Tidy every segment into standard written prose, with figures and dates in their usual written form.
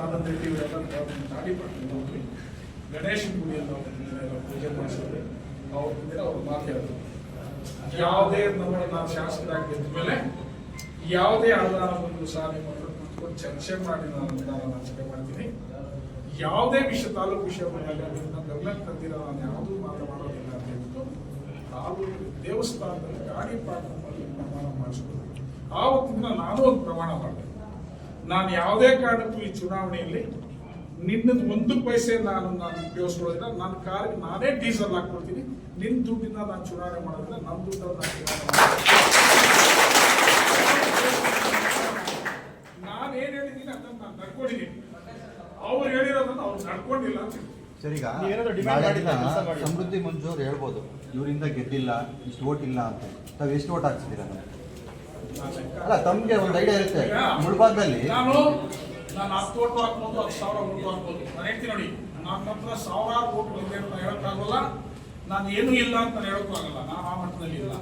ಆನಂದ್ ರೆಡ್ಡಿ ಅವರೆಲ್ಲ ಗಾಡಿ ಮಾಡ್ಕೊಂಡು ಹೋದ್ವಿ. ಗಣೇಶನ ಗುಡಿಯನ್ನು ಪೂಜೆ ಮಾಡಿಸಿದ್ರೆ ಅವ್ರ ಮಾತಾಡೋದು ಯಾವುದೇ ನಾನು ಶಾಸಕರಾಗಿ ಗೆದ್ದ ಮೇಲೆ ಯಾವುದೇ ಅನುದಾನ ಬಂದು ಸಹ ನಿಮ್ಮನ್ನು ಚರ್ಚೆ ಮಾಡಿ ನಾನು ಅನುದಾನ ಹಂಚಿಕೆ ಮಾಡ್ತೀನಿ. ಯಾವುದೇ ವಿಷಯ ತಾಲೂಕು ವಿಷಯ ಬಂದಾಗ ನನ್ನ ಗಮನಕ್ಕೆ ತಂದಿರೋ ನಾನು ಯಾವುದೂ ಮಾತನಾಡೋದಿಲ್ಲ ಅಂತ ಹೇಳ್ಬಿಟ್ಟು ತಾಲೂಕು ದೇವಸ್ಥಾನದಲ್ಲಿ ಗಾಡಿ ಪಾರ್ಕ್ ಮಾಡಿ ಪ್ರಮಾಣ ಮಾಡಿಸ್ಬೋದು. ಆವತ್ತಿಂದ ನಾನು ಒಂದು ಪ್ರಮಾಣ ಮಾಡಿದೆ, ನಾನು ಯಾವುದೇ ಕಾರಣಕ್ಕೂ ಈ ಚುನಾವಣೆಯಲ್ಲಿ ನಿನ್ನದು ಒಂದು ಪೈಸೆ ನಾನು ಉಪಯೋಗಿಸ್ಕೊಳ್ಳೋದಿಲ್ಲ. ನನ್ನ ಕಾರಿಗೆ ನಾನೇ ಡೀಸೆಲ್ ಹಾಕ್ಕೊಳ್ತೀನಿ. ನಿನ್ನ ದುಡ್ಡಿಂದ ನಾನು ಚುನಾವಣೆ ಮಾಡೋದಿಲ್ಲ. ನನ್ನ ದುಡ್ಡನ್ನು ನಾನು ಏನು ಹೇಳಿದ್ದೀನಿ ಅದನ್ನು ನಾನು ನಡ್ಕೊಂಡಿದ್ದೀನಿ. ಅವ್ರು ಹೇಳಿರೋದನ್ನು ಅವ್ರು ನಡ್ಕೊಂಡಿಲ್ಲ ಅಂತ. ಸರಿಗ ಸಮೃದ್ಧಿ ಮಂಜೂರು ಹೇಳ್ಬೋದು, ಇವರಿಂದ ಗೆದ್ದಿಲ್ಲ, ಇಷ್ಟು ಓಟ್ ಇಲ್ಲ ಅಂತ. ತಾವು ಎಷ್ಟು ಓಟ್ ಹಾಕ್ಸಿದ್ದೀರ? ಅಲ್ಲ, ತಮ್ಗೆ ಒಂದು ಐಡಿಯಾ ಇರುತ್ತೆ. ಮುಳ್ಬಾಗ್ದಲ್ಲಿ ನಾನು 10 ಓಟು ಹಾಕ್ಬೋದು, 10,000 ಓಟು ಹಾಕ್ಬೋದು. ನಾನು ಹೇಳ್ತೀನಿ ನೋಡಿ, ನನ್ನ ಹತ್ರ ಸಾವಿರಾರು ಓಟುಗಳಿದೆ ಅಂತ ಹೇಳೋಕ್ಕಾಗಲ್ಲ. ನಾನು ಏನೂ ಇಲ್ಲ ಅಂತ ಹೇಳೋಕ್ಕಾಗಲ್ಲ. ನಾನು ಆ ಮಟ್ಟದಲ್ಲಿ ಇಲ್ಲ.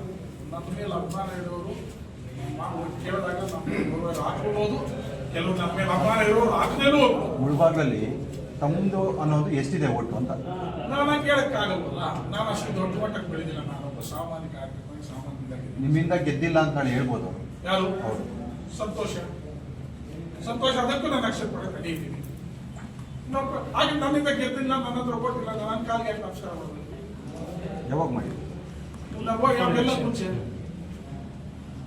ನನ್ನ ಮೇಲೆ ಅಭಿಮಾನ ಇರೋರು ಕೇಳಿದಾಗ ನಮ್ಮ ಹಾಕ್ಬೋದು, ಕೆಲವು ನನ್ನ ಮೇಲೆ ಅಭಿಮಾನ ಇರೋರು ಹಾಕದೇನೂ ಹೋಗ್ಬೋದು. ಮುಳ್ಬಾಗ್ಲಲ್ಲಿ ತಮ್ಮದು ಅನ್ನೋದು ಎಷ್ಟಿದೆ ಓಟು ಅಂತ ನಾನು ಕೇಳಕ್ಕಾಗಲ್ವಲ್ಲ. ನಾನು ಅಷ್ಟು ದೊಡ್ಡ ಮಟ್ಟಕ್ಕೆ ಬೆಳೆದಿಲ್ಲ. ನಾನೊಬ್ಬ ಸಾಮಾನ್ಯ ಕಾರ್ಯಕ್ರಮ ಸಾಮಾನ್ಯವಾಗಿ ನಿಮ್ಮಿಂದ ಗೆದ್ದಿಲ್ಲ ಅಂತ ಹೇಳಿ ಹೇಳ್ಬೋದು. ಯಾರು? ಹೌದು, ಸಂತೋಷ. ಅದಕ್ಕೂ ನಾನು ಅಕ್ಷರ ಪಡೆ ತಡೆಯಿದ್ದೀನಿ. ಹಾಗೆ ನನ್ನಿಂದ ಗೆದ್ದಿಲ್ಲ, ನನ್ನ ಹತ್ರ ಕೊಟ್ಟಿಲ್ಲ, ನನ್ನ ಕಾಲಿಗೆ ಯಾಕೆ ನಮಸ್ಕಾರ ಮಾಡಬೇಕು? ಯಾವಾಗ ಮಾಡಿ? ಯಾವೆಲ್ಲ ಮುಂಚೆ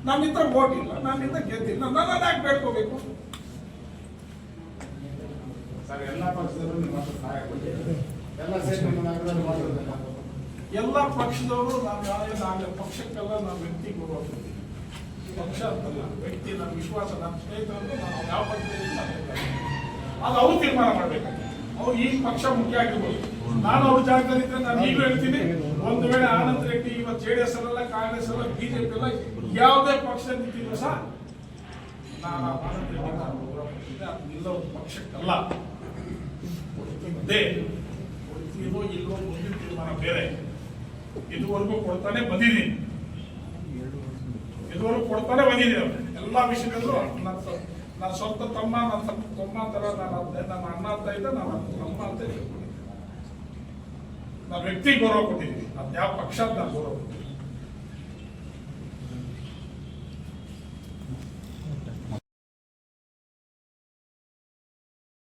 ನನ್ನಿಂದ ಓಟ್ ಇಲ್ಲ, ನನ್ನಿಂದ ಗೆದ್ದಿಲ್ಲ, ನನ್ನ ಯಾಕೆ ಬೇಡ್ಕೋಬೇಕು? ಎಲ್ಲ ಪಕ್ಷದವರು ನಿಮ್ಮ ಸಹಾಯ ಎಲ್ಲ ಪಕ್ಷದವರು ನಾವು ಪಕ್ಷಕ್ಕೆಲ್ಲ ನಾವು ವ್ಯಕ್ತಿ ಗೌರವ ಕೊಡ್ತೀವಿ. ಪಕ್ಷ ಅಂತಲ್ಲ, ವ್ಯಕ್ತಿ ನನ್ನ ವಿಶ್ವಾಸ, ನನ್ನ ಸ್ನೇಹಿತರನ್ನು ನಾವು ಯಾವ ಪಕ್ಷದಲ್ಲಿ ಅದು ಅವ್ರು ತೀರ್ಮಾನ ಮಾಡ್ಬೇಕಾಗ್ತದೆ. ಅವ್ರು ಈ ಪಕ್ಷ ಮುಖ್ಯ ಆಗಿರ್ಬೋದು. ನಾನು ಅವ್ರ ಜಾಗದಲ್ಲಿದ್ದರೆ ನಾನು ಈಗಲೂ ಹೇಳ್ತೀನಿ, ಒಂದು ವೇಳೆ ಆನಂದ್ ರೆಡ್ಡಿ ಇವತ್ತು JDS ಅಲ್ಲ, ಕಾಂಗ್ರೆಸ್ ಅಲ್ಲ, BJP ಅಲ್ಲ, ಯಾವುದೇ ಪಕ್ಷದಲ್ಲಿ ನಿಂತಿದ್ರು ಸಹ ನಾನು ಆನಂದ್ ರೆಡ್ಡಿ ನಾನು ಗೌರವ ಕೊಡ್ತಿದ್ದೆ. ಅದನ್ನೆಲ್ಲ ಒಂದು ಪಕ್ಷಕ್ಕಲ್ಲ ಇದ್ದೇ ಕೊಡ್ತೀವೋ ಇಲ್ಲೋ ಮುಂದಿನ ತೀರ್ಮಾನ ಬೇರೆ. ಇದುವರೆಗೂ ಕೊಡ್ತಾನೆ ಬಂದಿದ್ದೀನಿ, ಎಲ್ಲ ವಿಷಯದಲ್ಲೂ ನನ್ನ ಸ್ವಂತ ತಮ್ಮ, ನನ್ನ ತಮ್ಮ ತರ ನನ್ನ ಅಣ್ಣ ಅಂತ ಇದ್ದ, ನನ್ನ ತಮ್ಮ ಅಂತ ನಾನು ವ್ಯಕ್ತಿ ಗೌರವ ಕೊಟ್ಟಿದ್ದೀನಿ. ಅದು ಯಾವ ಪಕ್ಷ ಅಂತ ಗೌರವ ಕೊಟ್ಟಿದ್ದೀನಿ.